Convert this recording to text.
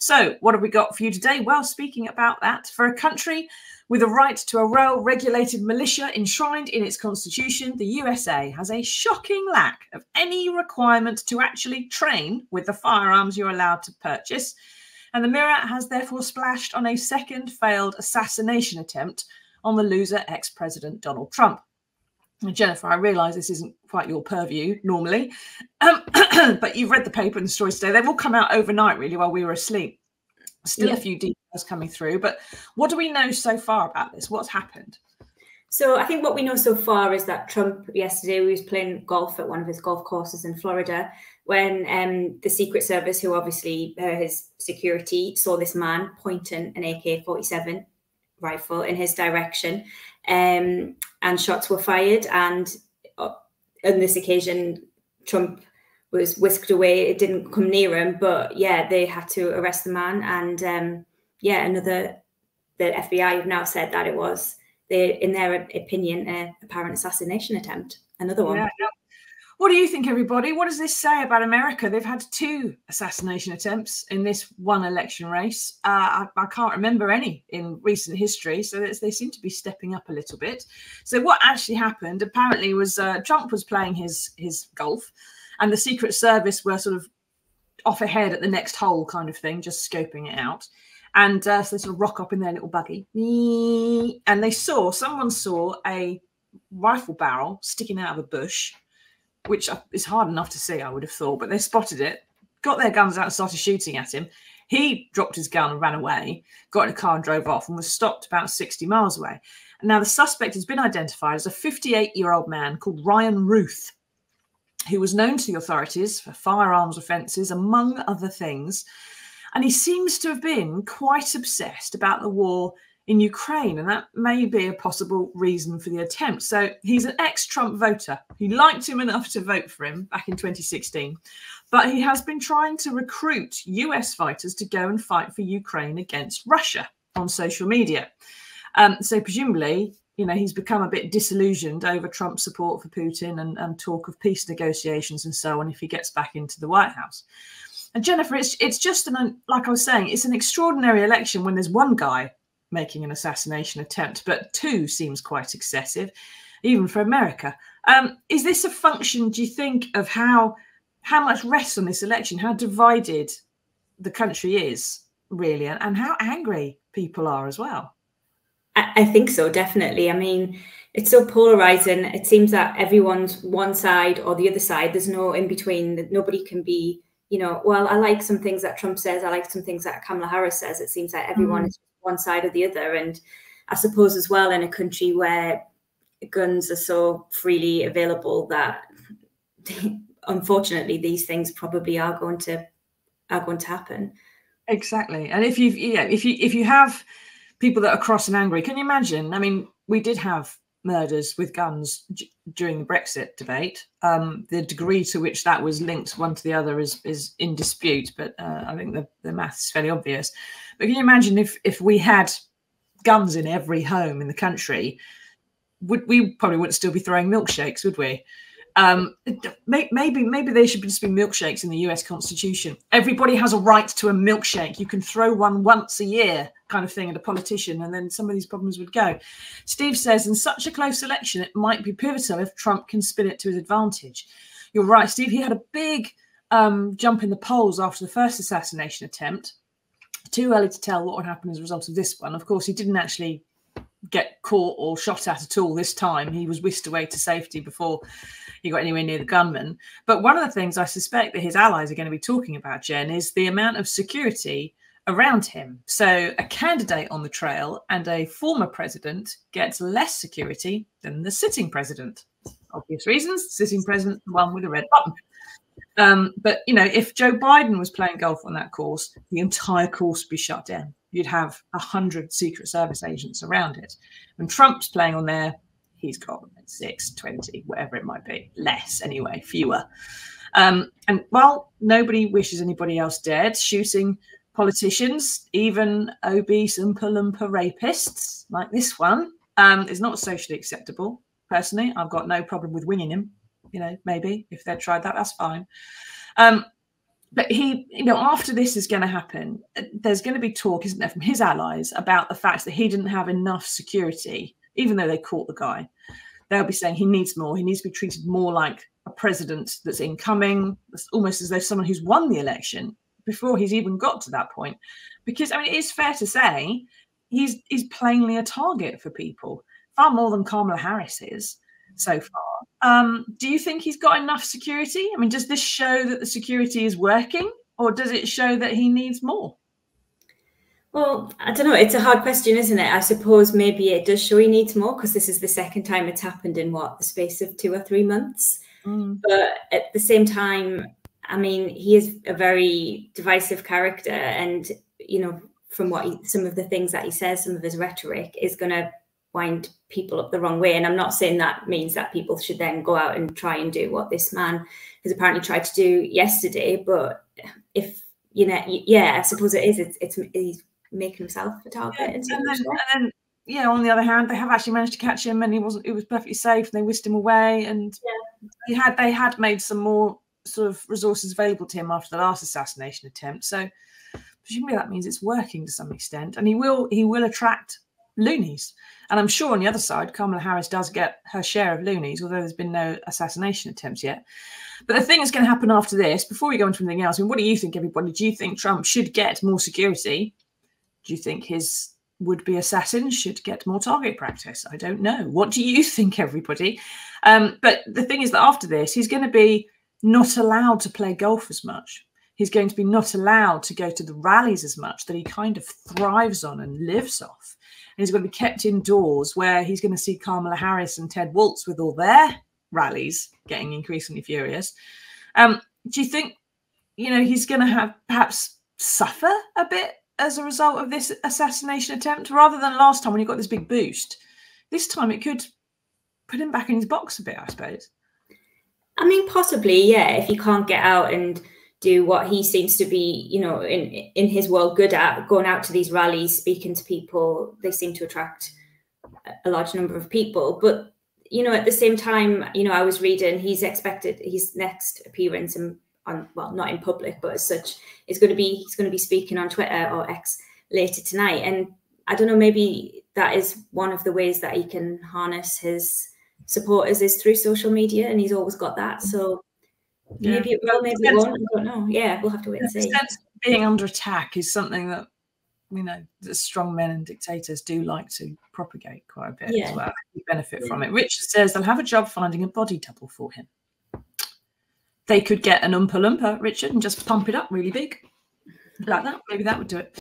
So what have we got for you today? Well, speaking about that, for a country with a right to a well-regulated militia enshrined in its constitution, the USA has a shocking lack of any requirement to actually train with the firearms you're allowed to purchase. And the Mirror has therefore splashed on a second failed assassination attempt on the loser ex-president Donald Trump. And Jennifer, I realise this isn't quite your purview normally, but you've read the paper and the stories today. They've all come out overnight, really, while we were asleep. Still a few details coming through, but what do we know so far about this? What's happened? So I think what we know so far is that Trump yesterday was playing golf at one of his golf courses in Florida when the Secret Service, who obviously his security, saw this man pointing an AK-47 rifle in his direction, and shots were fired. And on this occasion, Trump was whisked away. It didn't come near him, but yeah, they had to arrest the man. And the FBI have now said that it was, in their opinion, an apparent assassination attempt. Another one. Yeah. What do you think, everybody? What does this say about America? They've had 2 assassination attempts in this one election race. I can't remember any in recent history, so they seem to be stepping up a little bit. So what actually happened, apparently, was Trump was playing his golf, and the Secret Service were sort of off ahead at the next hole kind of thing, just scoping it out. And so they sort of rock up in their little buggy, and someone saw a rifle barrel sticking out of a bush, which is hard enough to see, I would have thought, but they spotted it, got their guns out and started shooting at him. He dropped his gun and ran away, got in a car and drove off, and was stopped about 60 miles away. And now the suspect has been identified as a 58-year-old man called Ryan Routh, who was known to the authorities for firearms offences, among other things. And he seems to have been quite obsessed about the war in Ukraine, and that may be a possible reason for the attempt. So he's an ex-Trump voter. He liked him enough to vote for him back in 2016, but he has been trying to recruit US fighters to go and fight for Ukraine against Russia on social media. So presumably, you know, he's become a bit disillusioned over Trump's support for Putin and talk of peace negotiations and so on if he gets back into the White House. And Jennifer, it's just, like I was saying, it's an extraordinary election when there's one guy making an assassination attempt, but 2 seems quite excessive, even for America. Is this a function, do you think, of how much rests on this election, how divided the country is, really, and how angry people are as well? I think so, definitely. I mean, it's so polarizing. It seems that everyone's one side or the other side. There's no in between. That nobody can be, you know, well, I like some things that Trump says, I like some things that Kamala Harris says. It seems like everyone is one side or the other. And I suppose as well, in a country where guns are so freely available, that unfortunately these things probably are going to happen. Exactly. And if you have people that are cross and angry, can you imagine? I mean, we did have murders with guns during the Brexit debate. The degree to which that was linked one to the other is in dispute, but I think the maths is fairly obvious. But can you imagine if we had guns in every home in the country, we probably wouldn't still be throwing milkshakes, would we? Maybe there should just be milkshakes in the US Constitution. Everybody has a right to a milkshake. You can throw one once a year, kind of thing, at a politician, and then some of these problems would go. Steve says, in such a close election, it might be pivotal if Trump can spin it to his advantage. You're right, Steve. He had a big jump in the polls after the first assassination attempt. Too early to tell what would happen as a result of this one. Of course, he didn't actually get caught or shot at all this time. He was whisked away to safety before he got anywhere near the gunman. But one of the things I suspect that his allies are going to be talking about, Jen, is the amount of security around him. So a candidate on the trail and a former president gets less security than the sitting president. Obvious reasons. The sitting president, the one with a red button. But, you know, if Joe Biden was playing golf on that course, the entire course would be shut down. You'd have 100 Secret Service agents around it. When Trump's playing on there, he's got 6, 20, whatever it might be. Less, anyway, fewer. And while nobody wishes anybody else dead, shooting politicians, even obese Oompa Loompa rapists like this one, is not socially acceptable. Personally, I've got no problem with winging him. You know, maybe if they'd tried that, that's fine. But he, after this is going to happen, there's going to be talk, isn't there, from his allies about the fact that he didn't have enough security, even though they caught the guy. They'll be saying he needs more. He needs to be treated more like a president that's incoming, almost as though someone who's won the election before he's even got to that point. Because, it is fair to say he's plainly a target for people, far more than Kamala Harris is so far. Do you think he's got enough security? Does this show that the security is working, or does it show that he needs more? Well, I don't know. It's a hard question, isn't it? I suppose maybe it does show he needs more, because this is the second time it's happened in the space of 2 or 3 months. But at the same time, he is a very divisive character, and from some of the things that he says, some of his rhetoric is going to wind people up the wrong way. And I'm not saying that means that people should then go out and try and do what this man has apparently tried to do yesterday. But if I suppose it is. He's making himself a target. And then, on the other hand, they have actually managed to catch him, and he was perfectly safe, and they whisked him away. And they had made some more sort of resources available to him after the last assassination attempt. So presumably that means it's working to some extent, and he will attract loonies. And I'm sure on the other side, Kamala Harris does get her share of loonies, although there's been no assassination attempts yet. But the thing that's going to happen after this, before we go into anything else, what do you think, everybody? Do you think Trump should get more security? Do you think his would-be assassins should get more target practice? I don't know. What do you think, everybody? But the thing is that after this, he's going to be not allowed to play golf as much. He's going to be not allowed to go to the rallies as much that he kind of thrives on and lives off. And he's going to be kept indoors, where he's going to see Kamala Harris and Ted Waltz with all their rallies getting increasingly furious. Do you think, he's going to have perhaps suffer a bit as a result of this assassination attempt, rather than last time when he got this big boost? This time it could put him back in his box a bit, I suppose. Possibly, yeah, if he can't get out and do what he seems to be, in his world good at, going out to these rallies, speaking to people. They seem to attract a large number of people. But, at the same time, I was reading his next appearance well, not in public, but as such, he's going to be speaking on Twitter or X later tonight. And I don't know, maybe that is one of the ways that he can harness his supporters is through social media, and he's always got that. So maybe it will, maybe it won't. I don't know. Yeah, we'll have to wait and see. Being under attack is something that that strong men and dictators do like to propagate quite a bit as well. You benefit from it. Richard says they'll have a job finding a body double for him. They could get an Oompa Loompa, Richard, and just pump it up really big like that. Maybe that would do it.